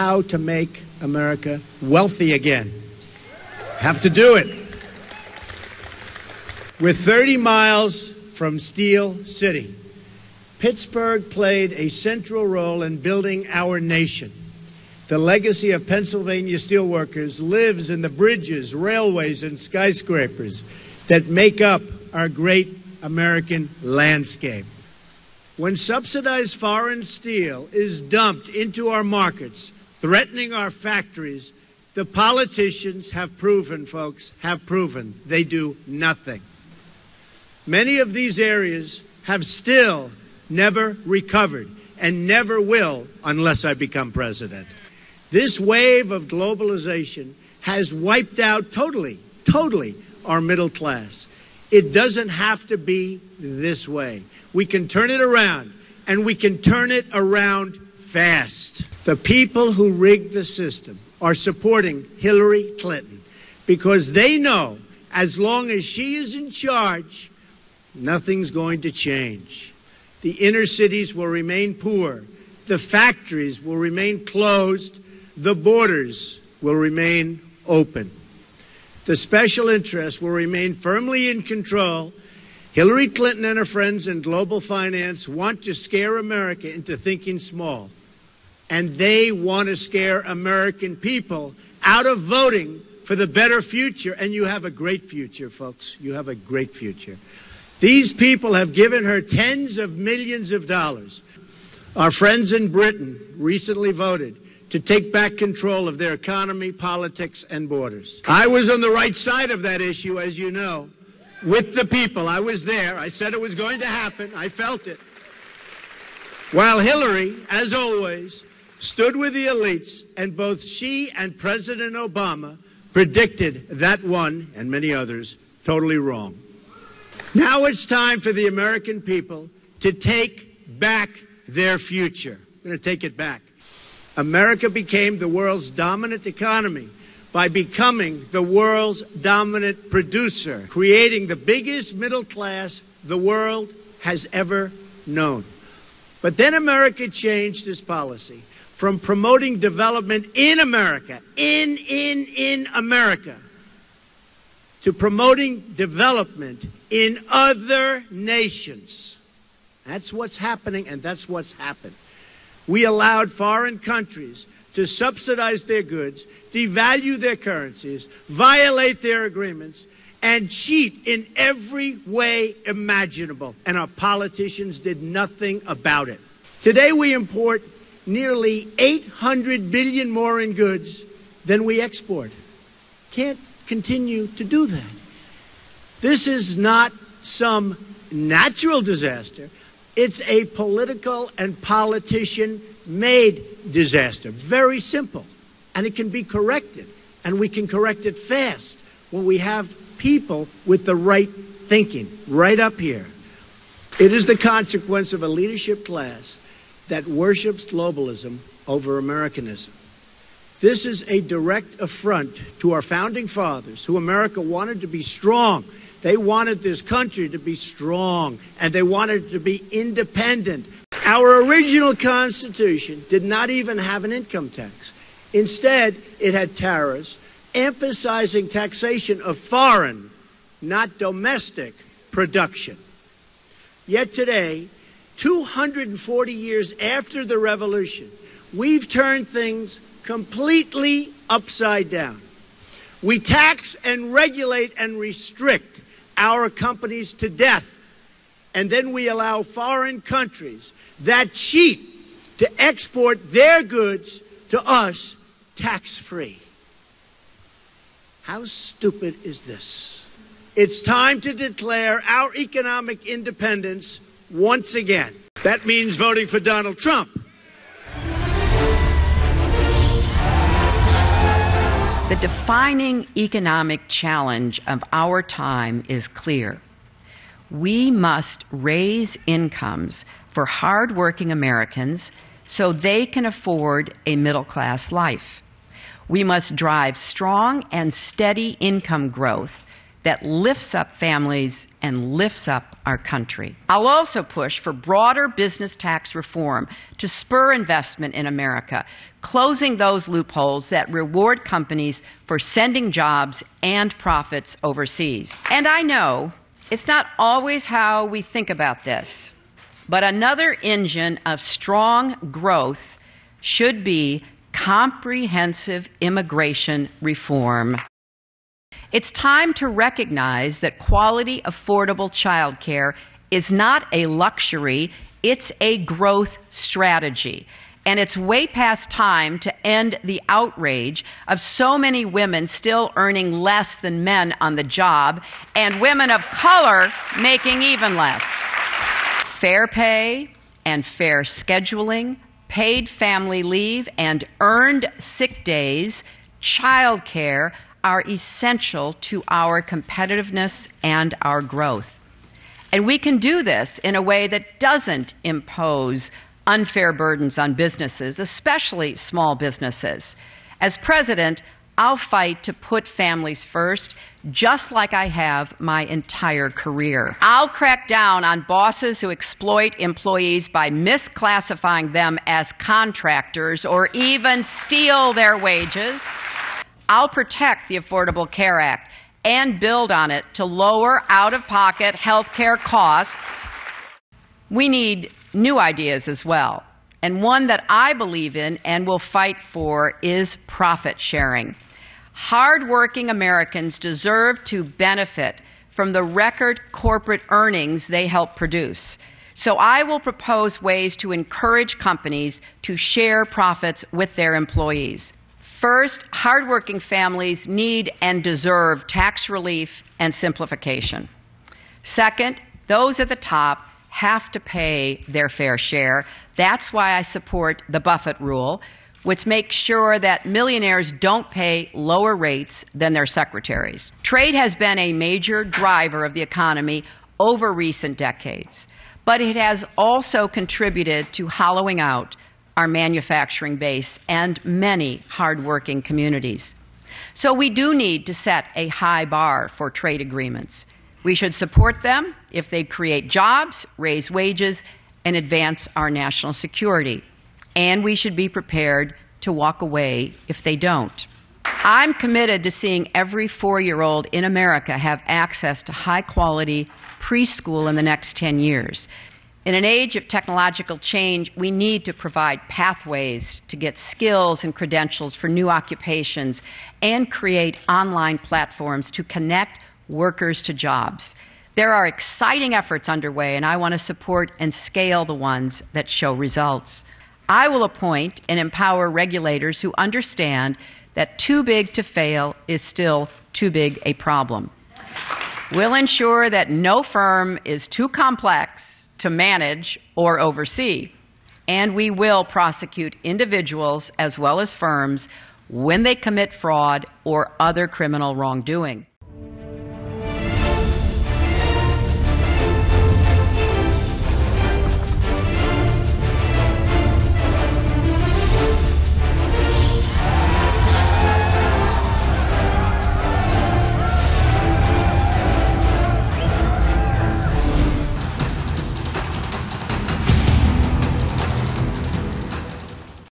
how to make America wealthy again. Have to do it. We're 30 miles from Steel City. Pittsburgh played a central role in building our nation. The legacy of Pennsylvania steelworkers lives in the bridges, railways, and skyscrapers that make up our great American landscape. When subsidized foreign steel is dumped into our markets, threatening our factories, the politicians have proven, folks, they do nothing. Many of these areas have still never recovered and never will unless I become president. This wave of globalization has wiped out totally our middle class. It doesn't have to be this way. We can turn it around, and we can turn it around fast. The people who rigged the system are supporting Hillary Clinton because they know as long as she is in charge, nothing's going to change. The inner cities will remain poor. The factories will remain closed. The borders will remain open. The special interests will remain firmly in control. Hillary Clinton and her friends in global finance want to scare America into thinking small. And they want to scare American people out of voting for the better future. And you have a great future, folks. You have a great future. These people have given her tens of millions of dollars. Our friends in Britain recently voted to take back control of their economy, politics, and borders. I was on the right side of that issue, as you know, with the people. I was there. I said it was going to happen. I felt it. While Hillary, as always, stood with the elites, and both she and President Obama predicted that one, and many others, totally wrong. Now it's time for the American people to take back their future. We're going to take it back. America became the world's dominant economy by becoming the world's dominant producer, creating the biggest middle class the world has ever known. But then America changed its policy from promoting development in America, in America, to promoting development in other nations. That's what's happening, and that's what's happened. We allowed foreign countries to subsidize their goods, devalue their currencies, violate their agreements, and cheat in every way imaginable. And our politicians did nothing about it. Today we import nearly 800 billion more in goods than we export. Can't continue to do that. This is not some natural disaster. It's a political and politician-made disaster. Very simple. And it can be corrected. And we can correct it fast when we have people with the right thinking right up here. It is the consequence of a leadership class that worships globalism over Americanism. This is a direct affront to our founding fathers, who America wanted to be strong. They wanted this country to be strong, and they wanted it to be independent. Our original Constitution did not even have an income tax. Instead, it had tariffs emphasizing taxation of foreign, not domestic, production. Yet today, 240 years after the Revolution, we've turned things completely upside down. We tax and regulate and restrict our companies to death, and then we allow foreign countries that cheat to export their goods to us tax-free. How stupid is this? It's time to declare our economic independence once again. That means voting for Donald Trump. The defining economic challenge of our time is clear. We must raise incomes for hardworking Americans so they can afford a middle-class life. We must drive strong and steady income growth that lifts up families and lifts up our country. I'll also push for broader business tax reform to spur investment in America, closing those loopholes that reward companies for sending jobs and profits overseas. And I know it's not always how we think about this, but another engine of strong growth should be comprehensive immigration reform. It's time to recognize that quality, affordable childcare is not a luxury, it's a growth strategy. And it's way past time to end the outrage of so many women still earning less than men on the job and women of color making even less. Fair pay and fair scheduling, paid family leave and earned sick days, child care are essential to our competitiveness and our growth. And we can do this in a way that doesn't impose unfair burdens on businesses, especially small businesses. As president, I'll fight to put families first, just like I have my entire career. I'll crack down on bosses who exploit employees by misclassifying them as contractors or even steal their wages. I'll protect the Affordable Care Act and build on it to lower out-of-pocket health care costs. We need new ideas as well, and one that I believe in and will fight for is profit sharing. Hard-working Americans deserve to benefit from the record corporate earnings they help produce. So I will propose ways to encourage companies to share profits with their employees. First, hardworking families need and deserve tax relief and simplification. Second, those at the top have to pay their fair share. That's why I support the Buffett rule, which makes sure that millionaires don't pay lower rates than their secretaries. Trade has been a major driver of the economy over recent decades, but it has also contributed to hollowing out our manufacturing base and many hardworking communities. So we do need to set a high bar for trade agreements. We should support them if they create jobs, raise wages, and advance our national security. And we should be prepared to walk away if they don't. I'm committed to seeing every 4-year-old in America have access to high-quality preschool in the next 10 years. In an age of technological change, we need to provide pathways to get skills and credentials for new occupations and create online platforms to connect workers to jobs. There are exciting efforts underway, and I want to support and scale the ones that show results. I will appoint and empower regulators who understand that too big to fail is still too big a problem. We'll ensure that no firm is too complex to manage or oversee, and we will prosecute individuals as well as firms when they commit fraud or other criminal wrongdoing.